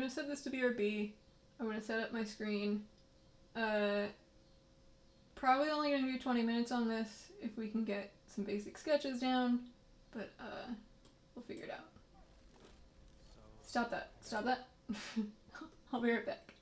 gonna set this to BRB. I'm gonna set up my screen. Probably only gonna do 20 minutes on this if we can get some basic sketches down, but we'll figure it out. Stop that. Stop that. I'll be right back.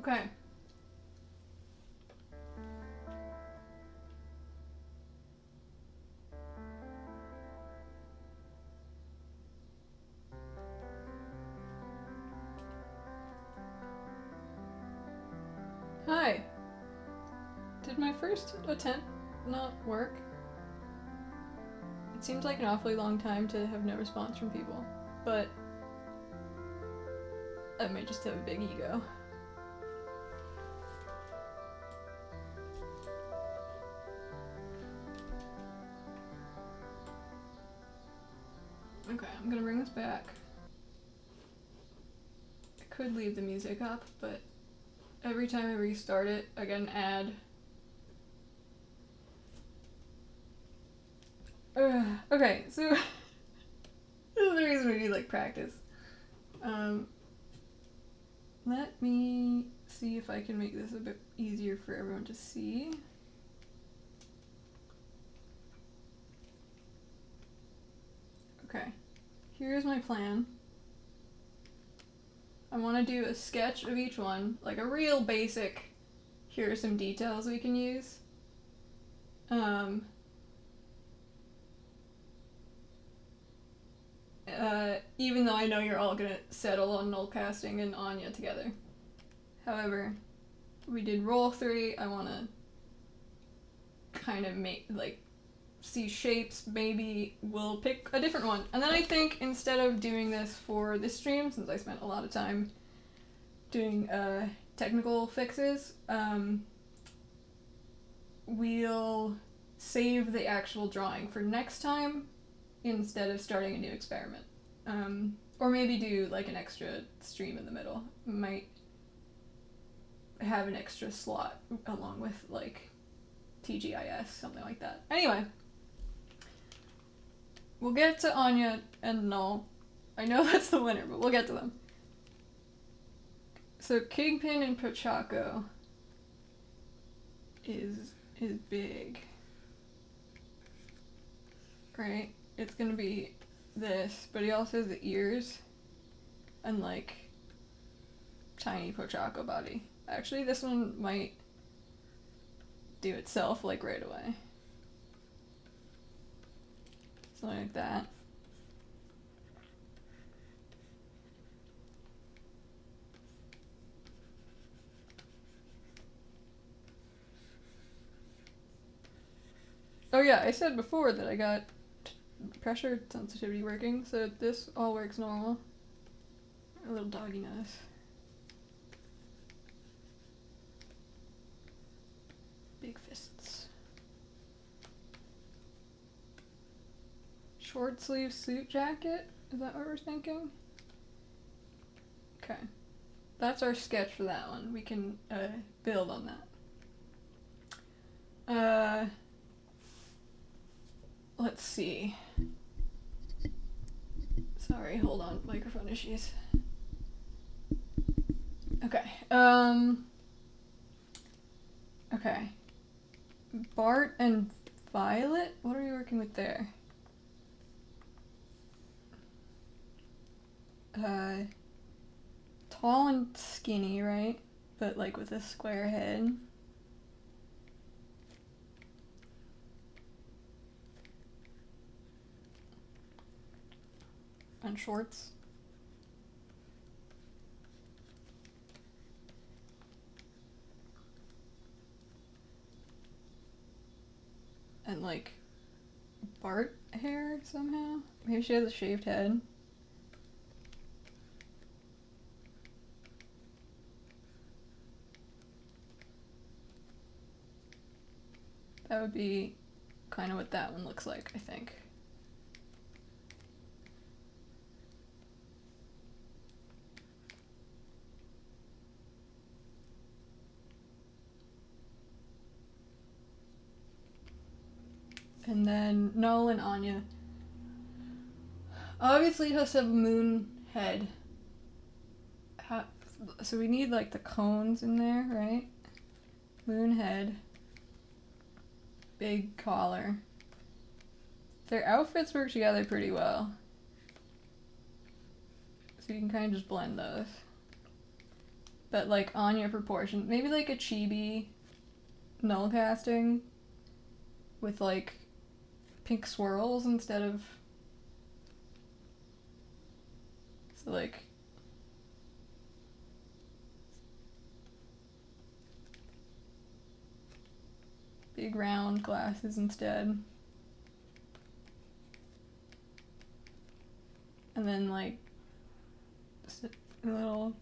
Okay. Hi. Did my first attempt not work? It seems like an awfully long time to have no response from people, but I might just have a big ego. Okay, I'm gonna bring this back. I could leave the music up, but every time I restart it, I get an ad. Okay, so this is the reason we need like practice. Let me see if I can make this a bit easier for everyone to see. Okay, here's my plan. I want to do a sketch of each one, like a real basic, here are some details we can use. Even though I know you're all gonna settle on null casting and Anya together. However, we did roll 3, I want to kind of make, like, see shapes, maybe we'll pick a different one. And then I think instead of doing this for this stream, since I spent a lot of time doing technical fixes, we'll save the actual drawing for next time instead of starting a new experiment. Or maybe do like an extra stream in the middle. Might have an extra slot along with like TGIS, something like that. Anyway, we'll get to Anya and Null. I know that's the winner, but we'll get to them. So Kingpin and Pochako is big. Right? It's gonna be this, but he also has the ears and like tiny Pochako body. Actually, this one might do itself like right away. Something like that. Oh yeah, I said before that I got pressure sensitivity working, so this all works normal. A little doggy nose. Big fists. Short sleeve suit jacket? Is that what we're thinking? Okay. That's our sketch for that one. We can build on that. Let's see. Sorry, hold on. Microphone issues. Okay. Okay. Bart and Violet? What are we working with there? Tall and skinny, right? But like with a square head. And shorts. And like Bart hair somehow? Maybe she has a shaved head. That would be kind of what that one looks like, I think. And then Noel and Anya. Obviously it has to have a moon head. So we need like the cones in there, right? Moon head. Big collar. Their outfits work together pretty well. So you can kind of just blend those. But like Anya proportion, maybe like a chibi null casting with like pink swirls instead of, so like big round glasses instead. And then like just a little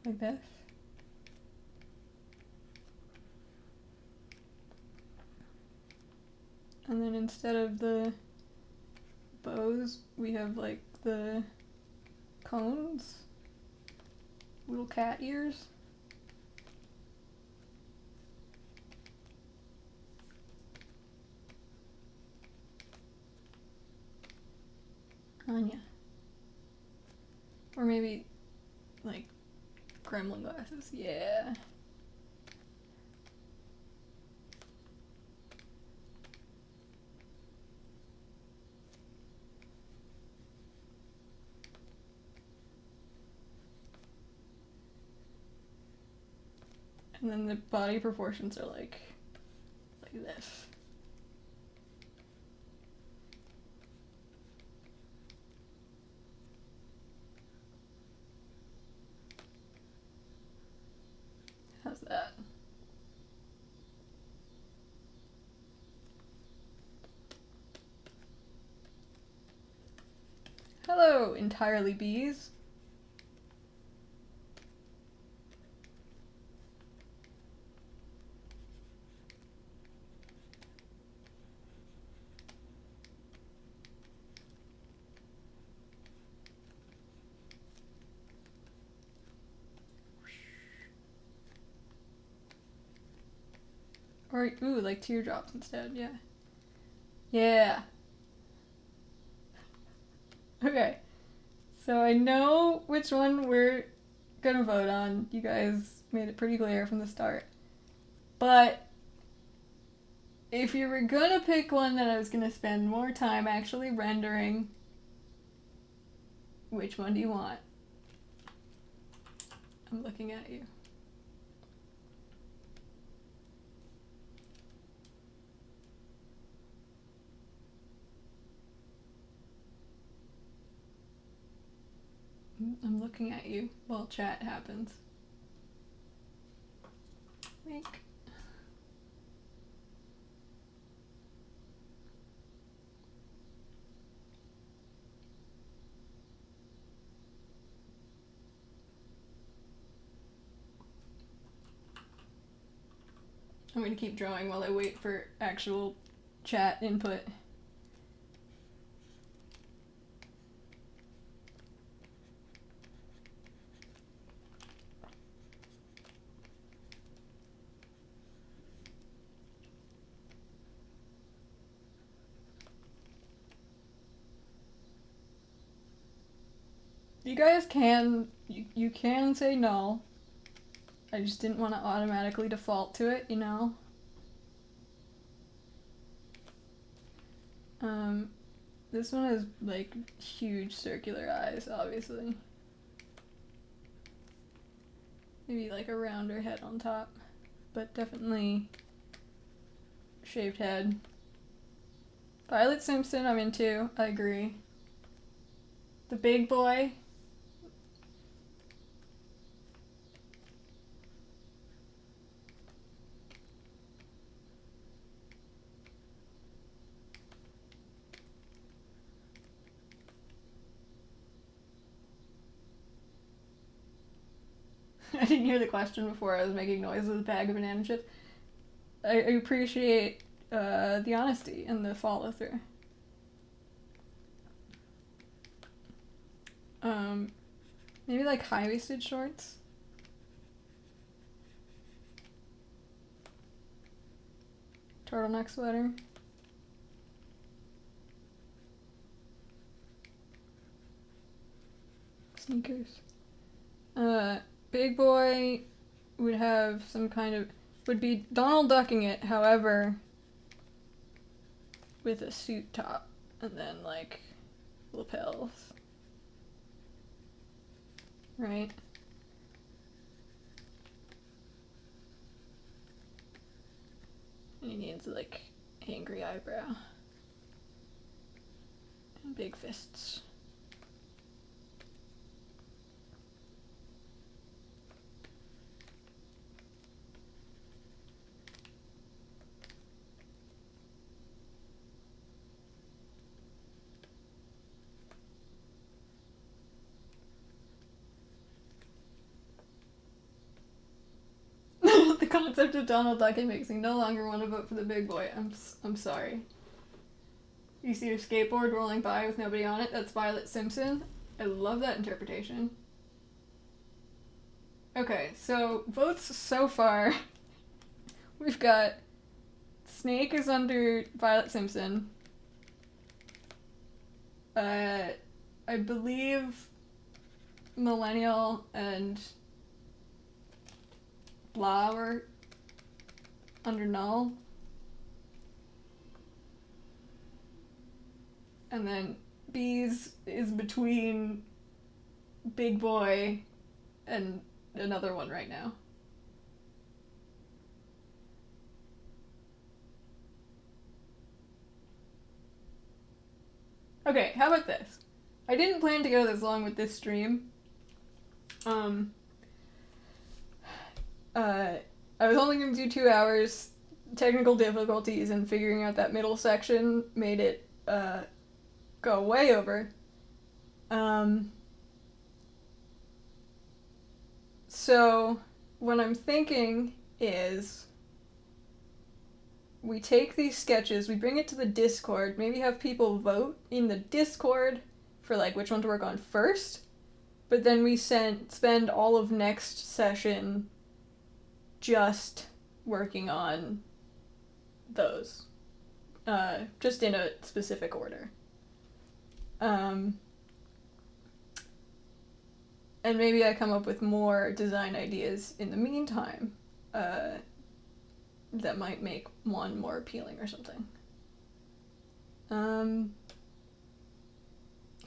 like this. And then instead of the bows, we have like the cones, little cat ears. Anya. Or maybe like gremlin glasses, yeah. And then the body proportions are like this. How's that? Hello, entirely bees. Or, ooh, like teardrops instead, yeah. Yeah. Okay. So I know which one we're gonna vote on. You guys made it pretty clear from the start. But if you were gonna pick one that I was gonna spend more time actually rendering, which one do you want? I'm looking at you. looking at you while chat happens. Wink. I'm going to keep drawing while I wait for actual chat input. You guys can, you can say no. I just didn't want to automatically default to it, you know? This one has, like, huge circular eyes, obviously. Maybe, like, a rounder head on top. But definitely shaved head. Violet Simpson I'm into, I agree. The big boy. I didn't hear the question before. I was making noise with a bag of banana chips. I appreciate the honesty and the follow through. Maybe like high-waisted shorts. Turtleneck sweater. Sneakers. Big boy would have some kind of, would be Donald Ducking it, however, with a suit top and then like lapels. Right? And he needs like angry eyebrow. And big fists. The concept of Donald Ducking makes me no longer want to vote for the big boy. I'm sorry. You see your skateboard rolling by with nobody on it? That's Violet Simpson. I love that interpretation. Okay, so votes so far. We've got Snake is under Violet Simpson. I believe Millennial and Blah were under Null. And then Bees is between Big Boy and another one right now. Okay, how about this? I didn't plan to go this long with this stream. I was only going to do 2 hours. Technical difficulties and figuring out that middle section made it go way over. So what I'm thinking is we take these sketches, we bring it to the Discord, maybe have people vote in the Discord for like which one to work on first, but then we spend all of next session just working on those, just in a specific order. And maybe I come up with more design ideas in the meantime, that might make one more appealing or something.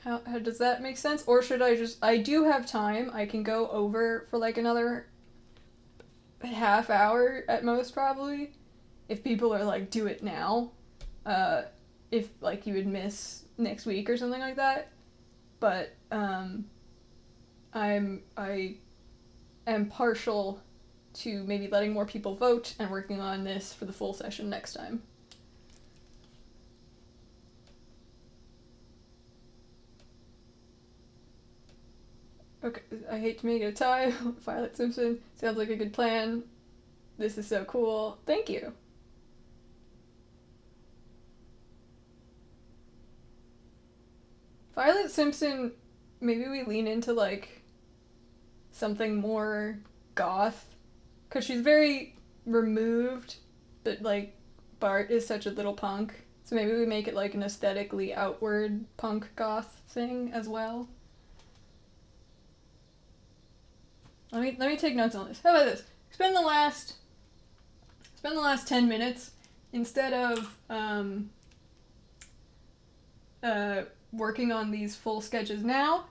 How does that make sense? Or should I do have time, I can go over for like another half hour at most probably, if people are like, do it now, if like you would miss next week or something like that, but I am partial to maybe letting more people vote and working on this for the full session next time. Okay, I hate to make it a tie. Violet Simpson sounds like a good plan. This is so cool. Thank you. Violet Simpson, maybe we lean into like something more goth, because she's very removed, but like Bart is such a little punk, so maybe we make it like an aesthetically outward punk goth thing as well. Let me take notes on this. How about this? Spend the last 10 minutes, instead of working on these full sketches now,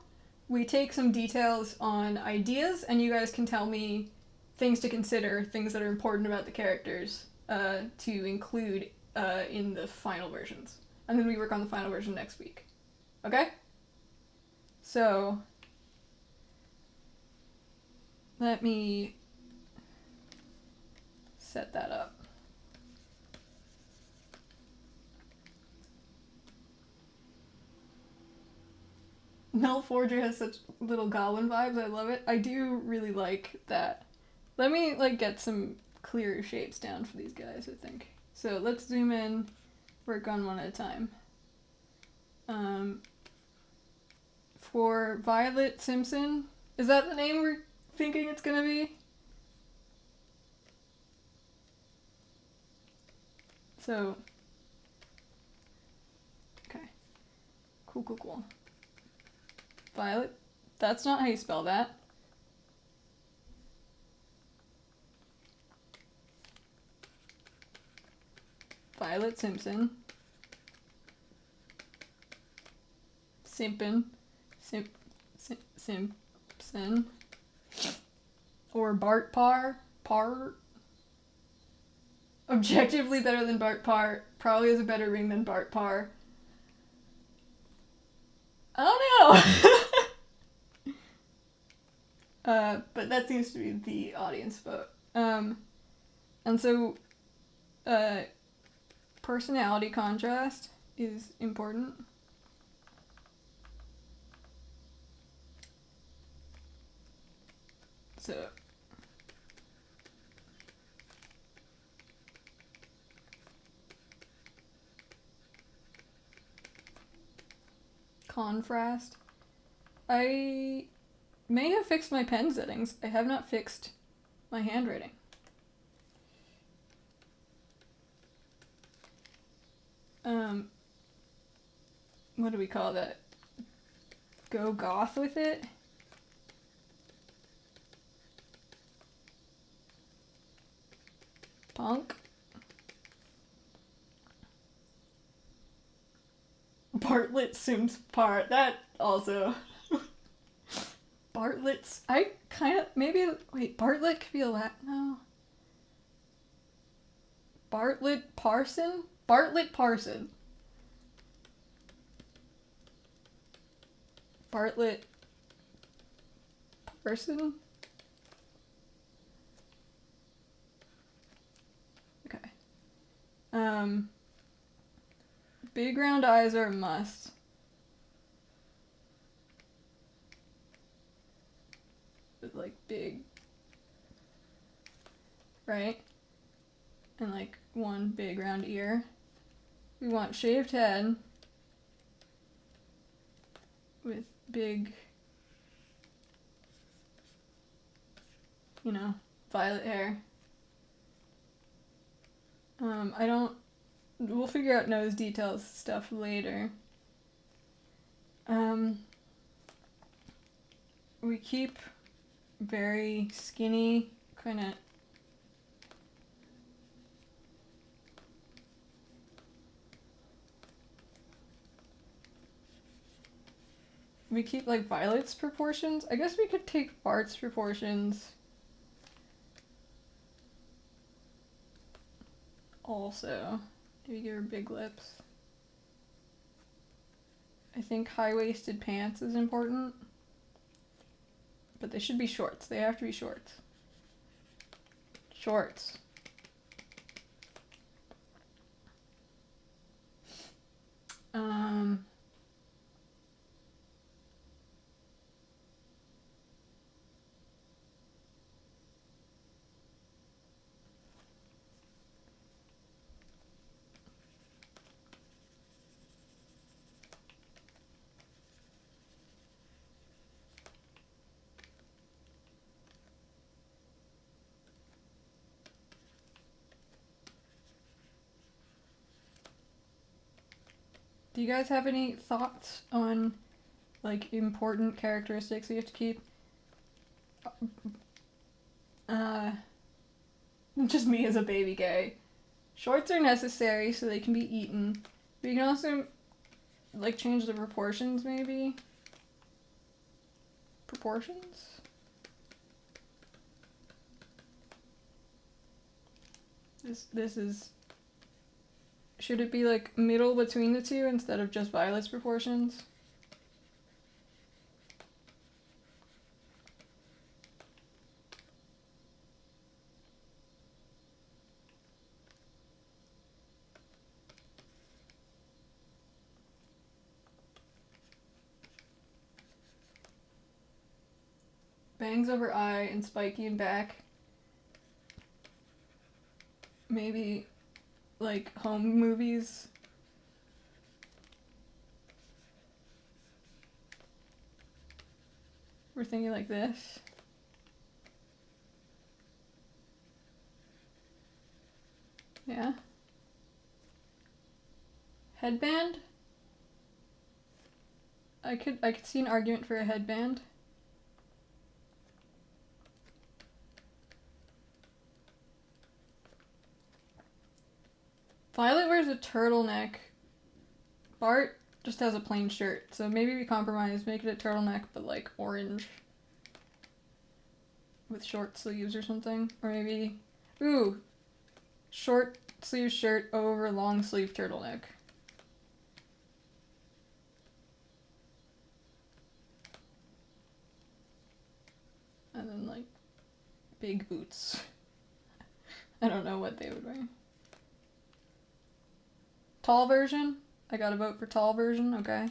we take some details on ideas, and you guys can tell me things to consider, things that are important about the characters to include in the final versions. And then we work on the final version next week. Okay? So, let me set that up. Mel Forger has such little goblin vibes. I love it. I do really like that. Let me like get some clearer shapes down for these guys, I think. So let's zoom in, work on one at a time. For Violet Simpson, is that the name we're thinking it's gonna be? So, okay. Cool. Violet, that's not how you spell that. Violet Simpson. Simpson. Or Bart Parr. Objectively better than Bart Parr. Probably has a better ring than Bart Parr. I don't know. But that seems to be the audience vote. And so, personality contrast is important. So, contrast. I may have fixed my pen settings. I have not fixed my handwriting. What do we call that? Go goth with it? Punk? Bartlett Sims part. That also. Bartlett's. I kind of. Maybe. Wait, Bartlett could be a Latin. No. Bartlett Parson? Bartlett Parson. Bartlett Parson? Okay. Big round eyes are a must. With like big, right? And like one big round ear. We want shaved head with big, violet hair. We'll figure out nose details stuff later. We keep very skinny, kind of. We keep like Violet's proportions. I guess we could take Bart's proportions. Also, maybe give her big lips. I think high-waisted pants is important. But they should be shorts. They have to be shorts. Shorts. Do you guys have any thoughts on, like, important characteristics you have to keep? Just me as a baby gay. Shorts are necessary so they can be eaten. But you can also, like, change the proportions, maybe? Proportions? This is... Should it be, like, middle between the two instead of just Violet's proportions? Bangs over eye and spiky in back. Maybe, like, home movies. We're thinking like this. Yeah. Headband? I could see an argument for a headband. Violet wears a turtleneck. Bart just has a plain shirt, so maybe we compromise, make it a turtleneck, but like orange. With short sleeves or something. Or maybe, ooh, short sleeve shirt over long sleeve turtleneck. And then like big boots. I don't know what they would wear. Tall version? I gotta vote for tall version, okay.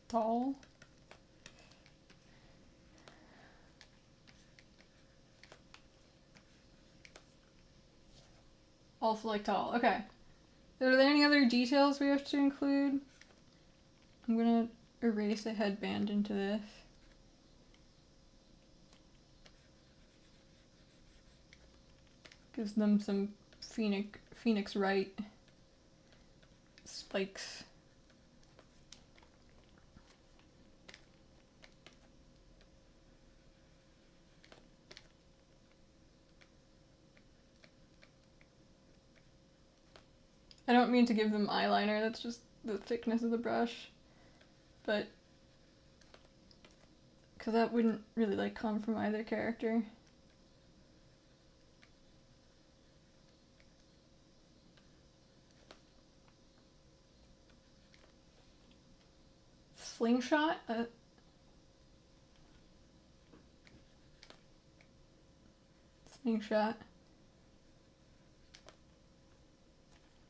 Tall. Also like tall. Okay. Are there any other details we have to include? I'm gonna erase a headband into this. Gives them some Phoenix Wright spikes. I don't mean to give them eyeliner, that's just the thickness of the brush. But, because that wouldn't really like come from either character. Slingshot? Slingshot.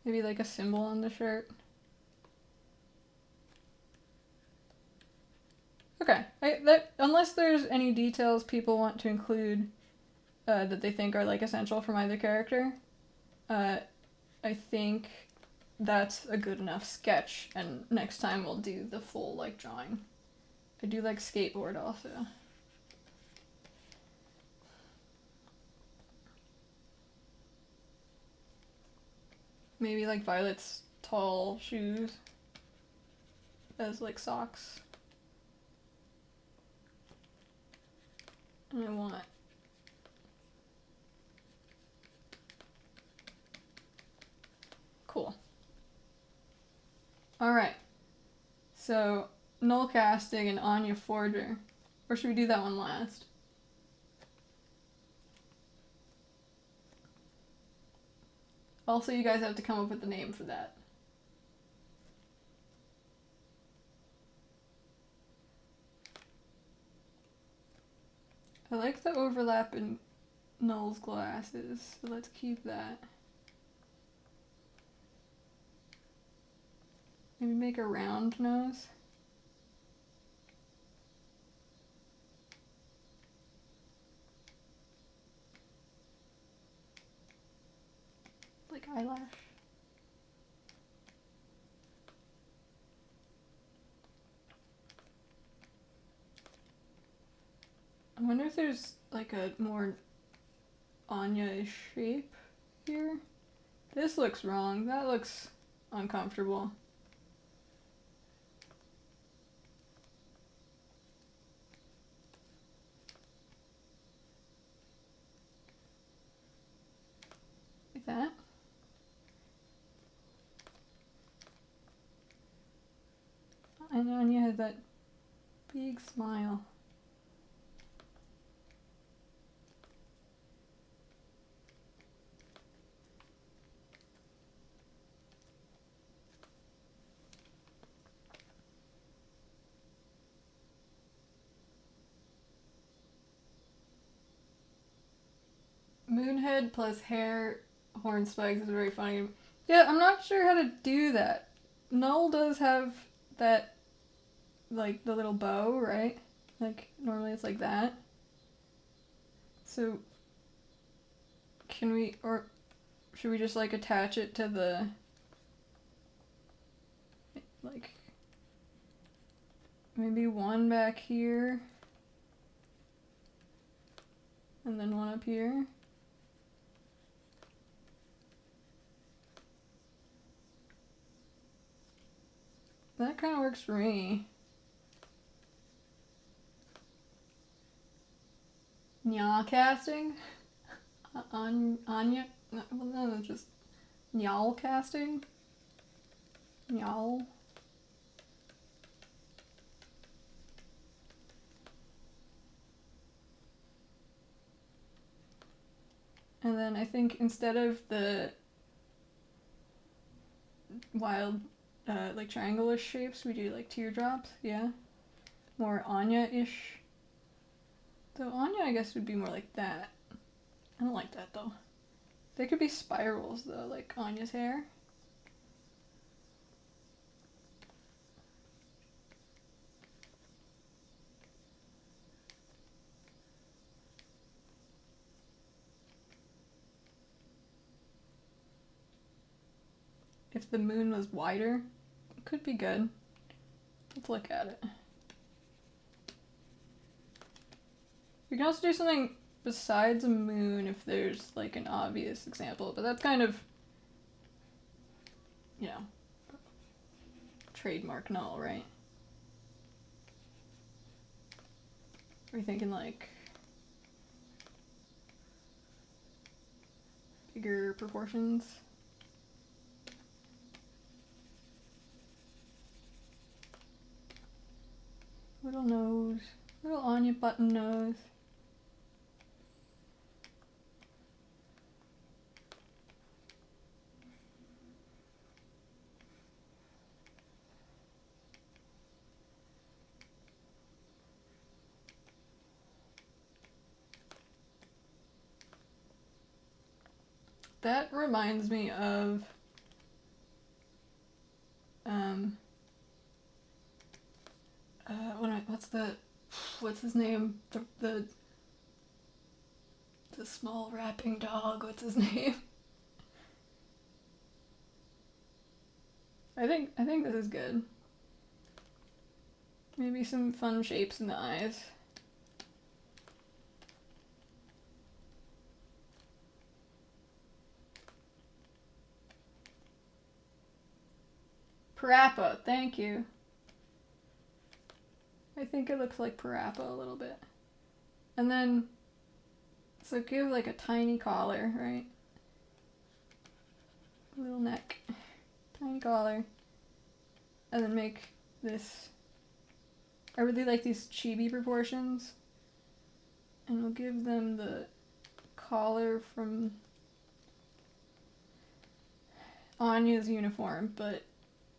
Maybe like a symbol on the shirt. Okay, unless there's any details people want to include that they think are like essential from either character, I think that's a good enough sketch, and next time we'll do the full like drawing. I do like skateboard also. Maybe like Violet's tall shoes as like socks. And I want cool. Alright. So Null Casting and Anya Forger. Or should we do that one last? Also, you guys have to come up with a name for that. I like the overlap in Null's glasses, so let's keep that. Maybe make a round nose. Like eyelash. I wonder if there's like a more Anya-ish shape here. This looks wrong. That looks uncomfortable. Like that. And Anya has that big smile. Moonhead plus hair, horn spikes is very funny. Yeah, I'm not sure how to do that. Null does have that, like, the little bow, right? Like, normally it's like that. So, can we, or should we just, like, attach it to the, like, maybe one back here, and then one up here? That kind of works for me. Nya casting? Anya? Well, no, it's just Nyal casting? Nyal? And then I think instead of the wild, like triangle-ish shapes, we do like teardrops, yeah? More Anya-ish. Though Anya, I guess, would be more like that. I don't like that, though. They could be spirals, though, like Anya's hair. If the moon was wider, it could be good. Let's look at it. We can also do something besides a moon if there's like an obvious example, but that's kind of, you know, trademark Null, right? Are we thinking like bigger proportions? Little nose, little Anya button nose. That reminds me of what's his name? The small rapping dog, what's his name? I think this is good. Maybe some fun shapes in the eyes. Parappa, thank you. I think it looks like Parappa a little bit. And then, so give like a tiny collar, right? Little neck, tiny collar. And then make this, I really like these chibi proportions. And we'll give them the collar from Anya's uniform, but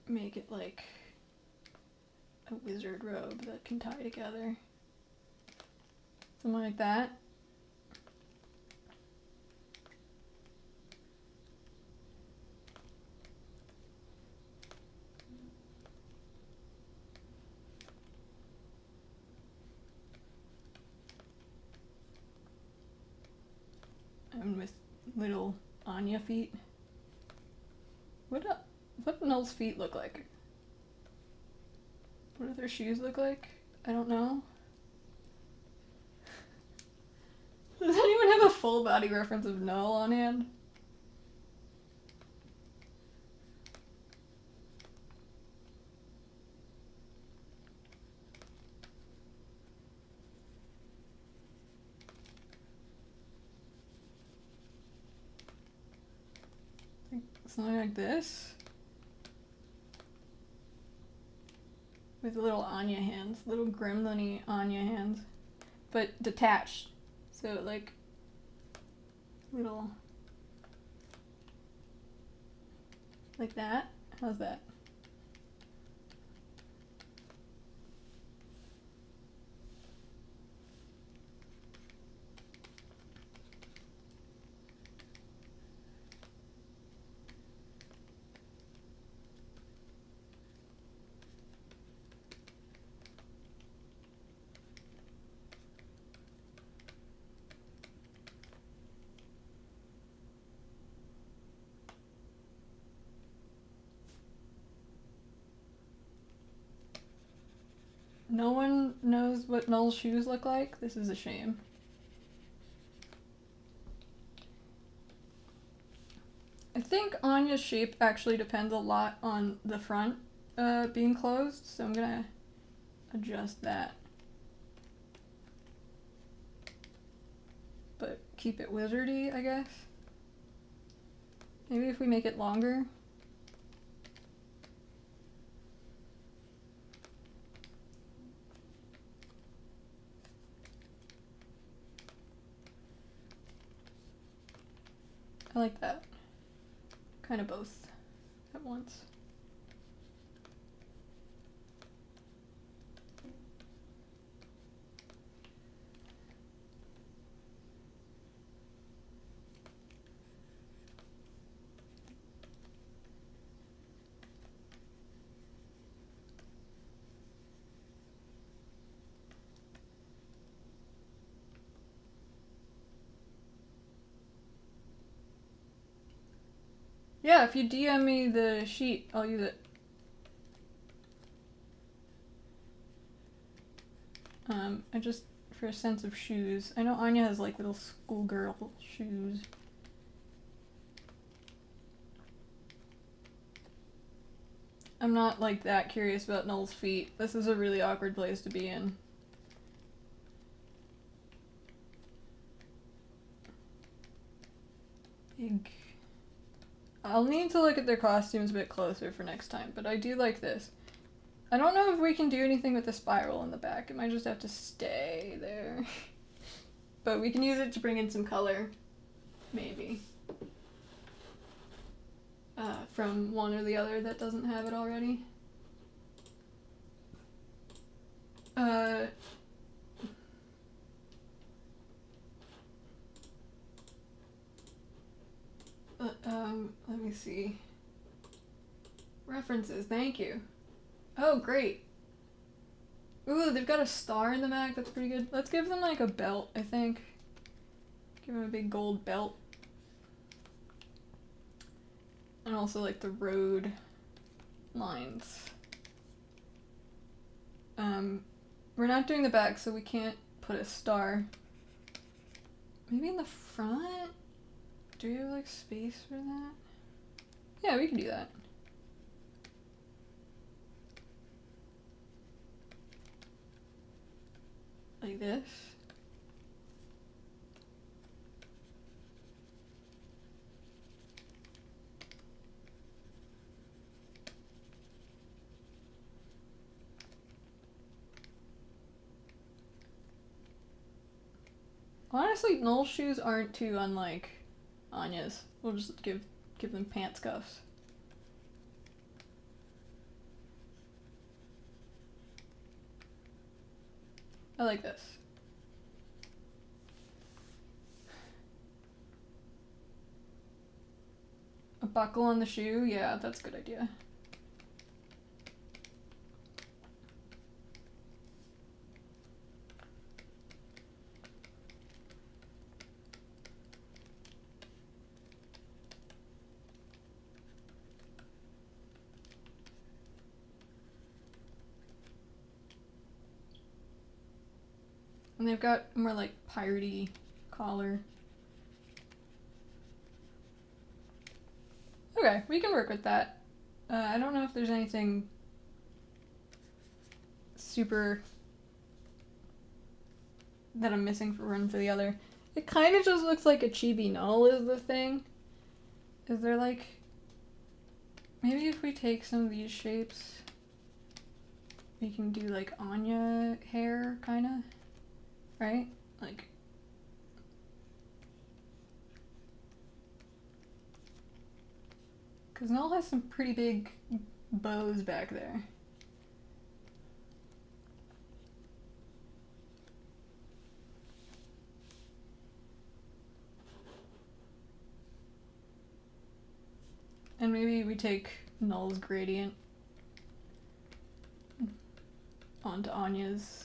make it like a wizard robe that can tie together. Something like that. And with little Anya feet. What do Null's feet look like? What do their shoes look like? I don't know. Does anyone have a full body reference of Null on hand? Something like this. With little Anya hands. Little gremlin-y Anya hands. But detached. So like little like that. How's that? No one knows what Null's shoes look like? This is a shame. I think Anya's shape actually depends a lot on the front being closed, so I'm gonna adjust that. But keep it wizardy, I guess. Maybe if we make it longer. I like that. Kind of both at once. Yeah, if you DM me the sheet, I'll use it. I just, for a sense of shoes. I know Anya has like little schoolgirl shoes. I'm not like that curious about Null's feet. This is a really awkward place to be in. Big. I'll need to look at their costumes a bit closer for next time, but I do like this. I don't know if we can do anything with the spiral in the back. It might just have to stay there. But we can use it to bring in some color. Maybe. From one or the other that doesn't have it already. Let me see. References, thank you. Oh, great. Ooh, they've got a star in the back, that's pretty good. Let's give them like a belt, I think. Give them a big gold belt. And also like the road lines. We're not doing the back, so we can't put a star. Maybe in the front? Do we have like space for that? Yeah, we can do that. this. Honestly, Noel's shoes aren't too unlike Anya's. We'll just give them pants cuffs. I like this. A buckle on the shoe? Yeah, that's a good idea. And they've got more like piratey collar. Okay, we can work with that. I don't know if there's anything super that I'm missing for one for the other. It kind of just looks like a chibi null is the thing. Is there like... Maybe if we take some of these shapes, we can do like Anya hair, kind of, right? Like... Because Null has some pretty big bows back there. And maybe we take Null's gradient onto Anya's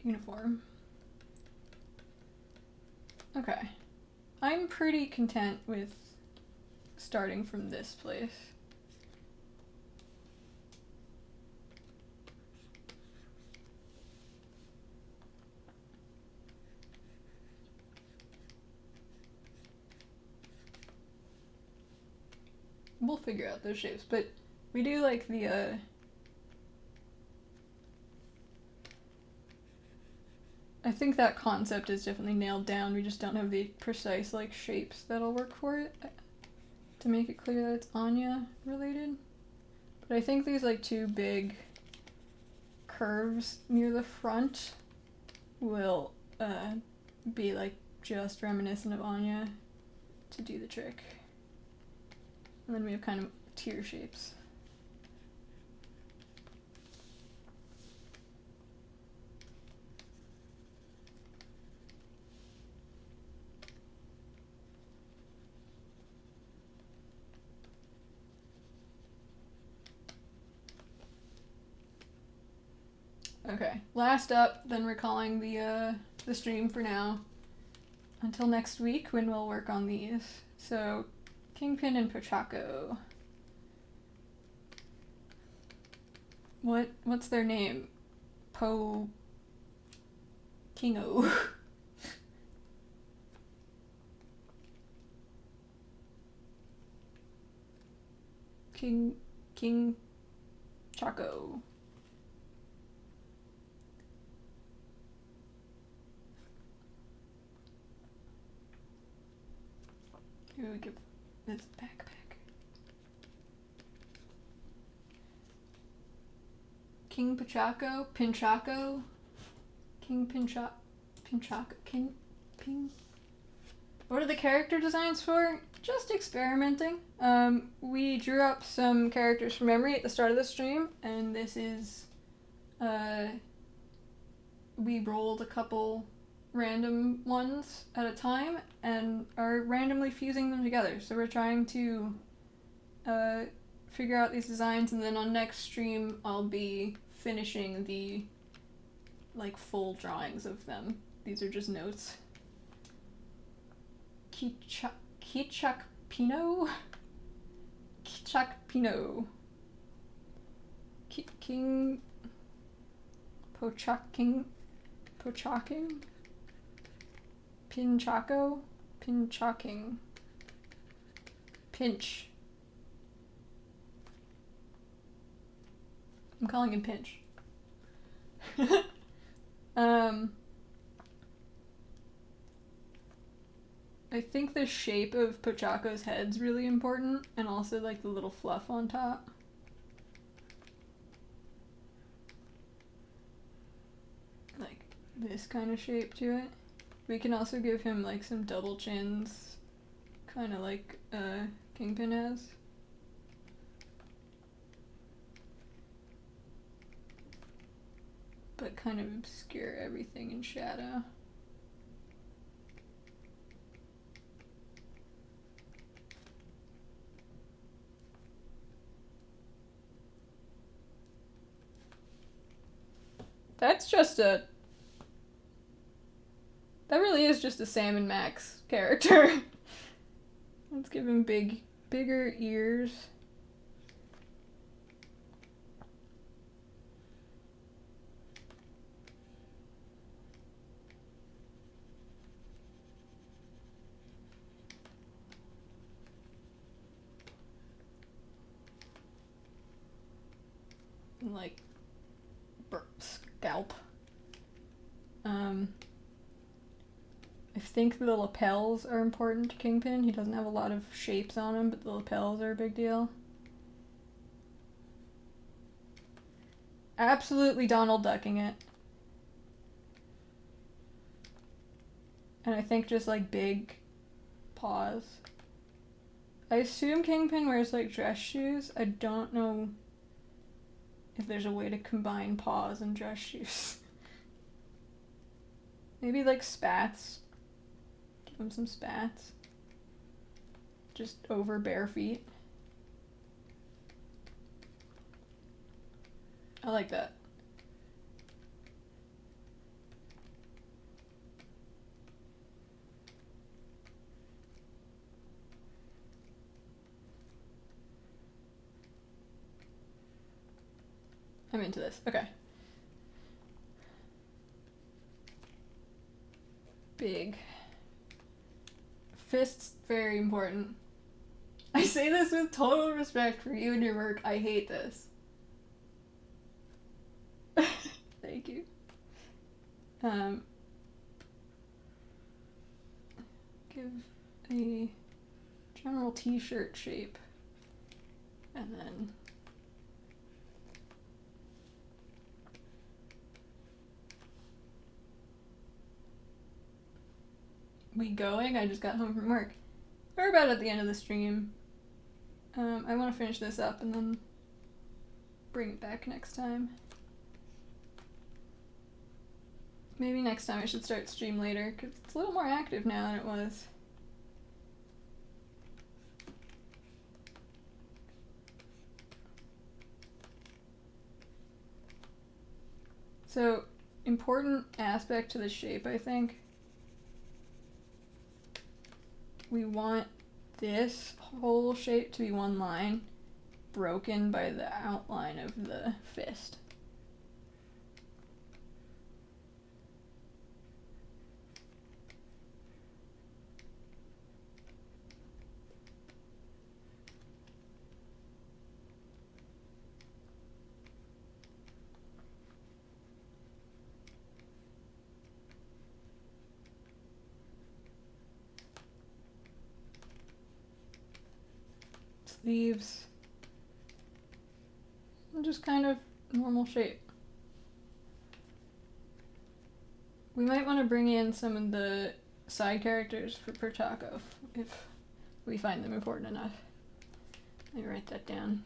uniform. Okay. I'm pretty content with starting from this place. We'll figure out those shapes, but we do like the I think that concept is definitely nailed down. We just don't have the precise like shapes that'll work for it to make it clear that it's Anya related. But I think these like two big curves near the front will be like just reminiscent of Anya to do the trick. And then we have kind of tear shapes. Okay, last up, then we're calling the stream for now. Until next week when we'll work on these. So, Kingpin and Pochaco. What's their name? Po... Kingo. King Chaco. Here we give this backpack. King Pachaco? Pinchaco? King Pinchaco? King... What are the character designs for? Just experimenting. We drew up some characters from memory at the start of the stream, and this is... we rolled a couple random ones at a time and are randomly fusing them together. So we're trying to figure out these designs, and then on next stream I'll be finishing the like full drawings of them. These are just notes. Kichakpino? Kichakpino. King... Pochaking? Pinchaco? Pinchaking. Pinch. I'm calling him Pinch. I think the shape of Pochaco's head's really important, and also like the little fluff on top. Like this kind of shape to it. We can also give him like some double chins, kind of like Kingpin has. But kind of obscure everything in shadow. That's just a... That really is just a Sam and Max character. Let's give him bigger ears. And like scalp. I think the lapels are important to Kingpin. He doesn't have a lot of shapes on him, but the lapels are a big deal. Absolutely Donald Ducking it. And I think just like big paws. I assume Kingpin wears like dress shoes. I don't know if there's a way to combine paws and dress shoes. Maybe like spats. Give him some spats. Just over bare feet. I like that. I'm into this. Okay. Big. Fists, very important. I say this with total respect for you and your work. I hate this. Thank you. Give a general t-shirt shape. And then we going? I just got home from work. We're about at the end of the stream. I want to finish this up and then bring it back next time. Maybe next time I should start stream later, because it's a little more active now than it was. So, important aspect to the shape, I think. We want this whole shape to be one line, broken by the outline of the fist. Sleeves. Just kind of normal shape. We might want to bring in some of the side characters for Pochaco if we find them important enough. Let me write that down.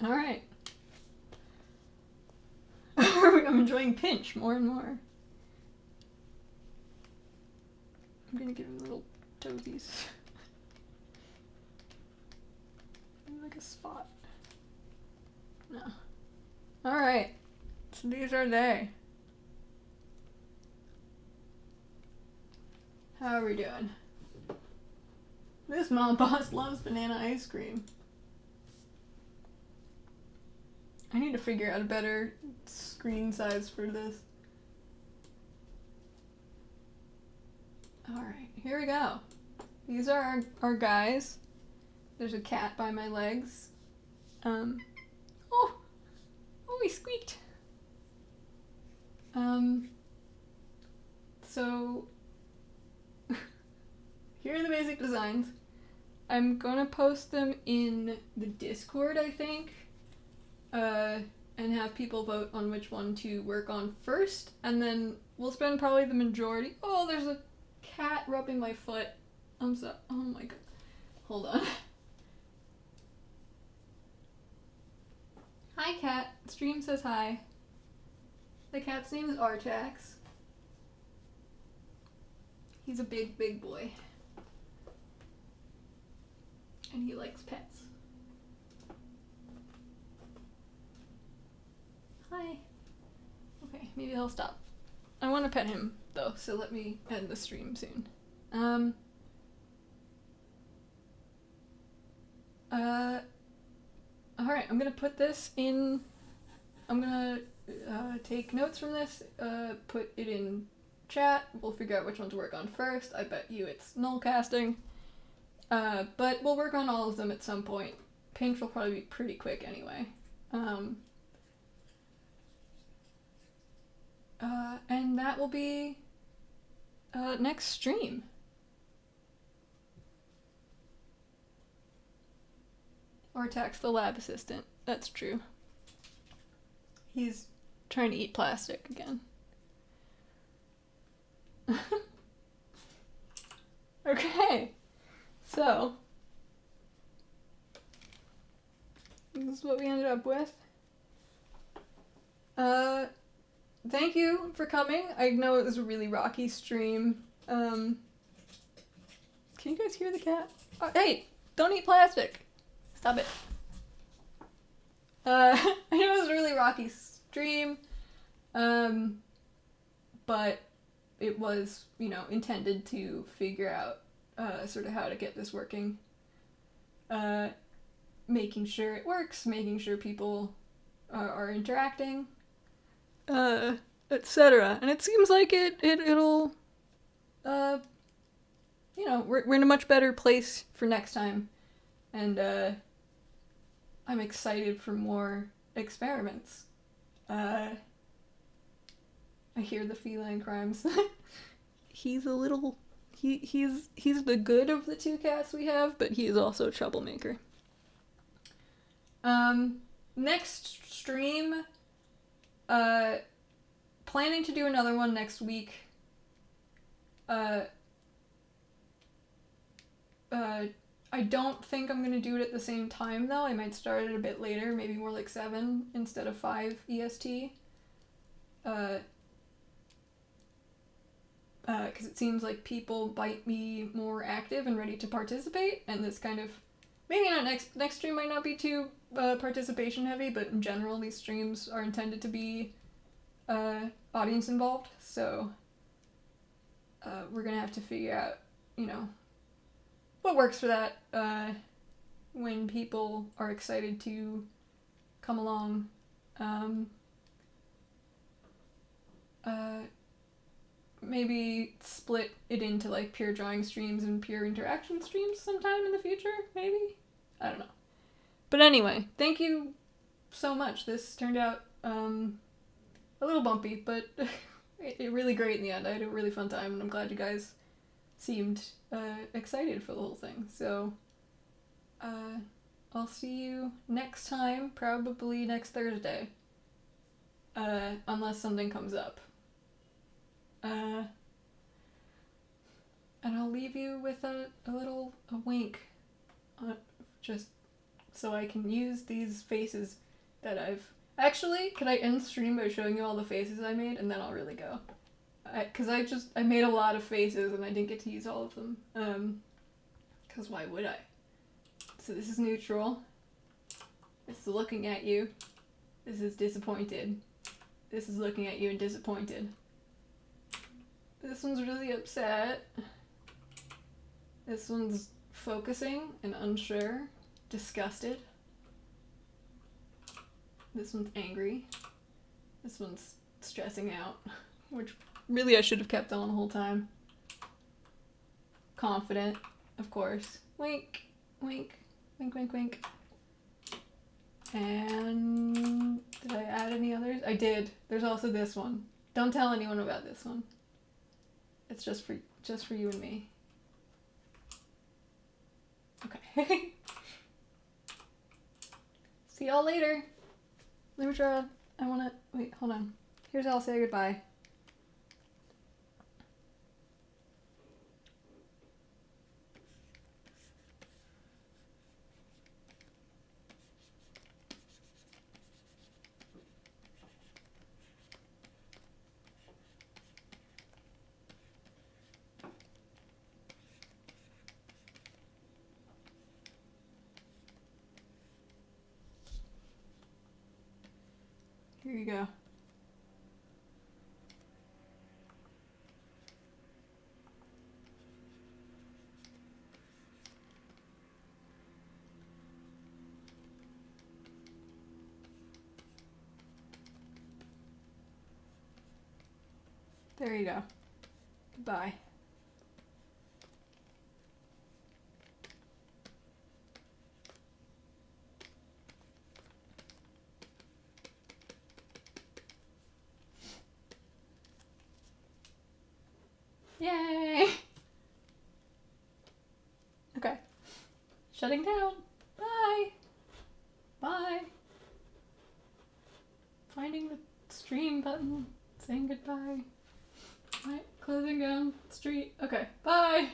All right. I'm enjoying Pinch more and more. I'm gonna give him little toesies. Like a spot. No. Alright. So these are they. How are we doing? This mom boss loves banana ice cream. I need to figure out a better screen size for this. Alright, here we go. These are our guys. There's a cat by my legs. Oh, he squeaked. So here are the basic designs. I'm gonna post them in the Discord, I think, and have people vote on which one to work on first, and then we'll spend probably the majority. Oh, there's a cat rubbing my foot. I'm so. Oh my god. Hold on. Hi, cat. Stream says hi. The cat's name is Artax. He's a big, big boy. And he likes pets. Hi. Okay, maybe he'll stop. I want to pet him, though, so let me end the stream soon. Alright, I'm gonna put this in... I'm gonna take notes from this, put it in chat. We'll figure out which one to work on first. I bet you it's null casting. But we'll work on all of them at some point. Pinch will probably be pretty quick anyway. And that will be next stream. Or tax the lab assistant. That's true. He's trying to eat plastic again. Okay. So, this is what we ended up with. Thank you for coming. I know it was a really rocky stream. Can you guys hear the cat? Hey, don't eat plastic. Stop it. I know it was a really rocky stream, but it was, you know, intended to figure out sort of how to get this working. Making sure it works, making sure people are interacting, etc. And it seems like it'll, you know, we're in a much better place for next time. And I'm excited for more experiments. I hear the feline crimes. He's a little... He's the good of the two cats we have, but he is also a troublemaker. Next stream, planning to do another one next week. I don't think I'm gonna do it at the same time though. I might start it a bit later, maybe more like 7 instead of 5 EST. Because it seems like people might be more active and ready to participate, and this kind of, maybe not next stream might not be too participation heavy, but in general these streams are intended to be audience involved, so we're gonna have to figure out, you know, what works for that when people are excited to come along. Maybe split it into like pure drawing streams and pure interaction streams sometime in the future, maybe? I don't know. But anyway, thank you so much. This turned out a little bumpy, but it really great in the end. I had a really fun time, and I'm glad you guys seemed excited for the whole thing. So I'll see you next time, probably next Thursday, unless something comes up. And I'll leave you with a wink, just so I can use these faces that I've... Actually, can I end the stream by showing you all the faces I made, and then I'll really go? Because I made a lot of faces, and I didn't get to use all of them. Because why would I? So this is neutral. This is looking at you. This is disappointed. This is looking at you and disappointed. This one's really upset. This one's focusing and unsure. Disgusted. This one's angry. This one's stressing out, which really I should have kept on the whole time. Confident, of course. Wink, wink, wink, wink, wink. And did I add any others? I did. There's also this one. Don't tell anyone about this one. It's just for you and me. Okay. See y'all later. Let me draw. I wanna wait. Hold on. Here's how I'll say goodbye. Here you go. There you go. Goodbye. Yay! Okay. Shutting down. Bye. Bye. Finding the stream button. Saying goodbye. Right, closing down street. Okay, bye.